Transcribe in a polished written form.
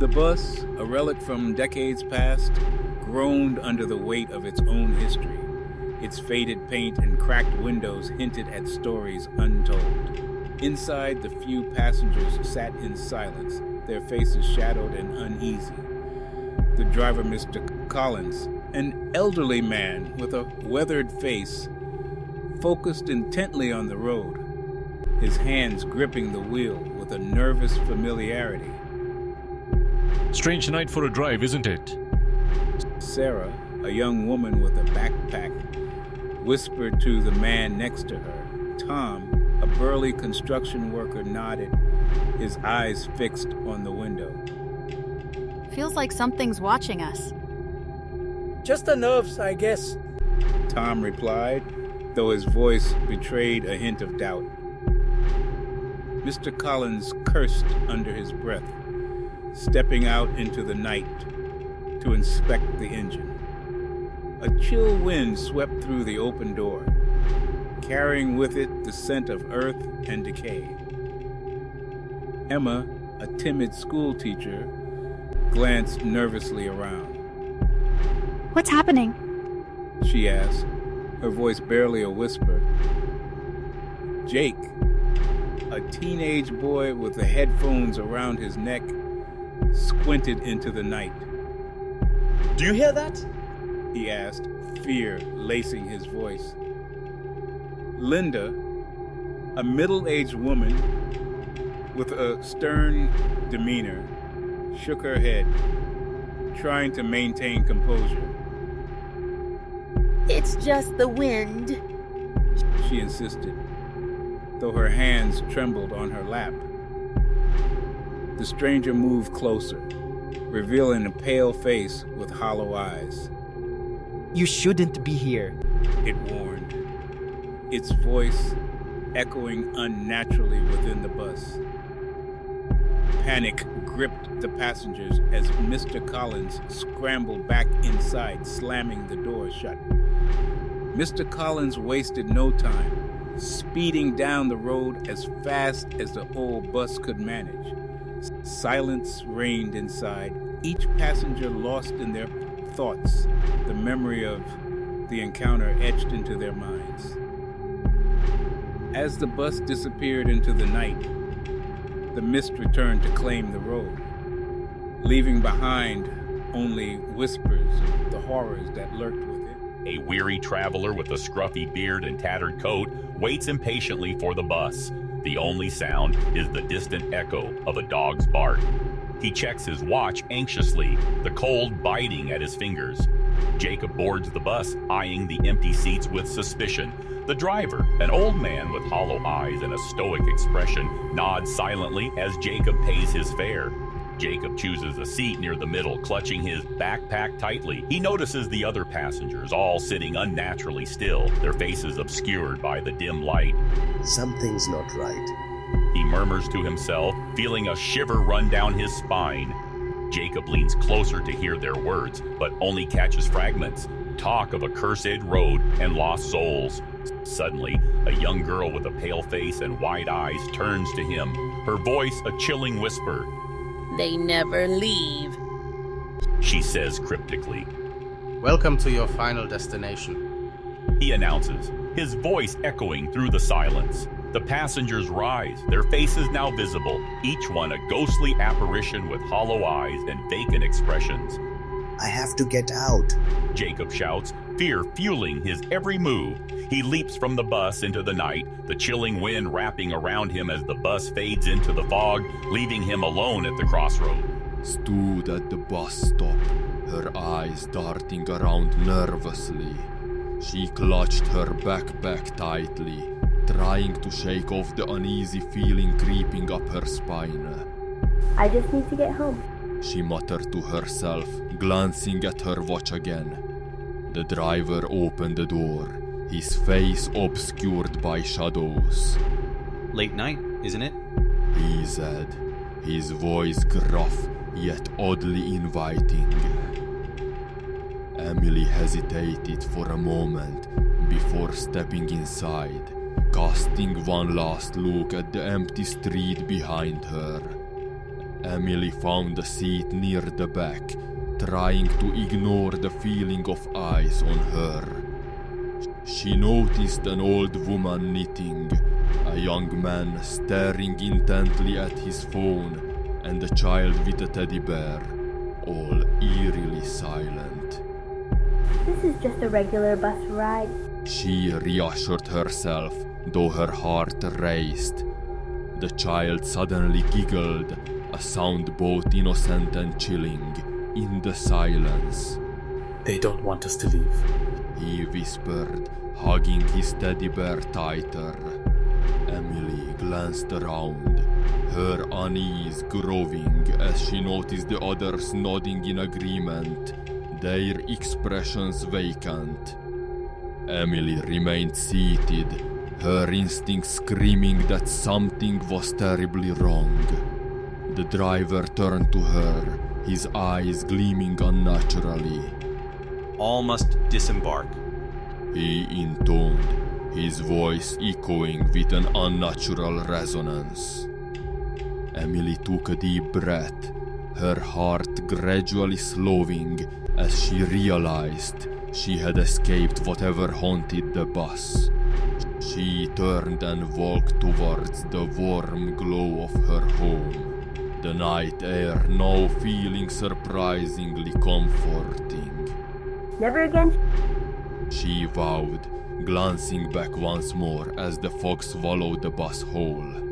The bus, a relic from decades past, groaned under the weight of its own history. Its faded paint and cracked windows hinted at stories untold. Inside, the few passengers sat in silence, their faces shadowed and uneasy. The driver, Mr. Collins, an elderly man with a weathered face, focused intently on the road, his hands gripping the wheel with a nervous familiarity. Strange night for a drive, isn't it? Sarah, a young woman with a backpack, whispered to the man next to her. Tom, a burly construction worker, nodded, his eyes fixed on the window. Feels like something's watching us. Just the nerves, I guess. Tom replied, though his voice betrayed a hint of doubt. Mr. Collins cursed under his breath, stepping out into the night to inspect the engine. A chill wind swept through the open door, carrying with it the scent of earth and decay. Emma, a timid schoolteacher, glanced nervously around. What's happening? She asked, her voice barely a whisper. Jake, a teenage boy with the headphones around his neck, squinted into the night. Do you hear that? He asked, fear lacing his voice. Linda, a middle-aged woman with a stern demeanor, shook her head, trying to maintain composure. It's just the wind, she insisted, though her hands trembled on her lap. The stranger moved closer, revealing a pale face with hollow eyes. You shouldn't be here, it warned, its voice echoing unnaturally within the bus. Panic gripped the passengers as Mr. Collins scrambled back inside, slamming the door shut. Mr. Collins wasted no time, speeding down the road as fast as the old bus could manage. Silence reigned inside, each passenger lost in their thoughts, the memory of the encounter etched into their minds. As the bus disappeared into the night, the mist returned to claim the road, leaving behind only whispers of the horrors that lurked within. A weary traveler with a scruffy beard and tattered coat waits impatiently for the bus. The only sound is the distant echo of a dog's bark. He checks his watch anxiously, the cold biting at his fingers. Jacob boards the bus, eyeing the empty seats with suspicion. The driver, an old man with hollow eyes and a stoic expression, nods silently as Jacob pays his fare. Jacob chooses a seat near the middle, clutching his backpack tightly. He notices the other passengers, all sitting unnaturally still, their faces obscured by the dim light. Something's not right, he murmurs to himself, feeling a shiver run down his spine. Jacob leans closer to hear their words, but only catches fragments. Talk of a cursed road and lost souls. Suddenly, a young girl with a pale face and wide eyes turns to him, her voice a chilling whisper. They never leave, she says cryptically. Welcome to your final destination, he announces, his voice echoing through the silence. The passengers rise, their faces now visible, each one a ghostly apparition with hollow eyes and vacant expressions. I have to get out, Jacob shouts, fear fueling his every move. He leaps from the bus into the night, the chilling wind wrapping around him as the bus fades into the fog, leaving him alone at the crossroad. Stood at the bus stop, her eyes darting around nervously. She clutched her backpack tightly, trying to shake off the uneasy feeling creeping up her spine. I just need to get home, she muttered to herself, glancing at her watch again. The driver opened the door, his face obscured by shadows. Late night, isn't it? He said, his voice gruff yet oddly inviting. Emily hesitated for a moment before stepping inside, casting one last look at the empty street behind her. Emily found a seat near the back, trying to ignore the feeling of eyes on her. She noticed an old woman knitting, a young man staring intently at his phone, and a child with a teddy bear, all eerily silent. This is just a regular bus ride. She reassured herself, though her heart raced. The child suddenly giggled, a sound both innocent and chilling, in the silence. They don't want us to leave, he whispered, hugging his teddy bear tighter. Emily glanced around, her unease growing as she noticed the others nodding in agreement, their expressions vacant. Emily remained seated, her instincts screaming that something was terribly wrong. The driver turned to her, his eyes gleaming unnaturally. All must disembark, he intoned, his voice echoing with an unnatural resonance. Emily took a deep breath, her heart gradually slowing as she realized she had escaped whatever haunted the bus. She turned and walked towards the warm glow of her home, the night air now feeling surprisingly comforting. Never again, she vowed, glancing back once more as the fog swallowed the bus whole.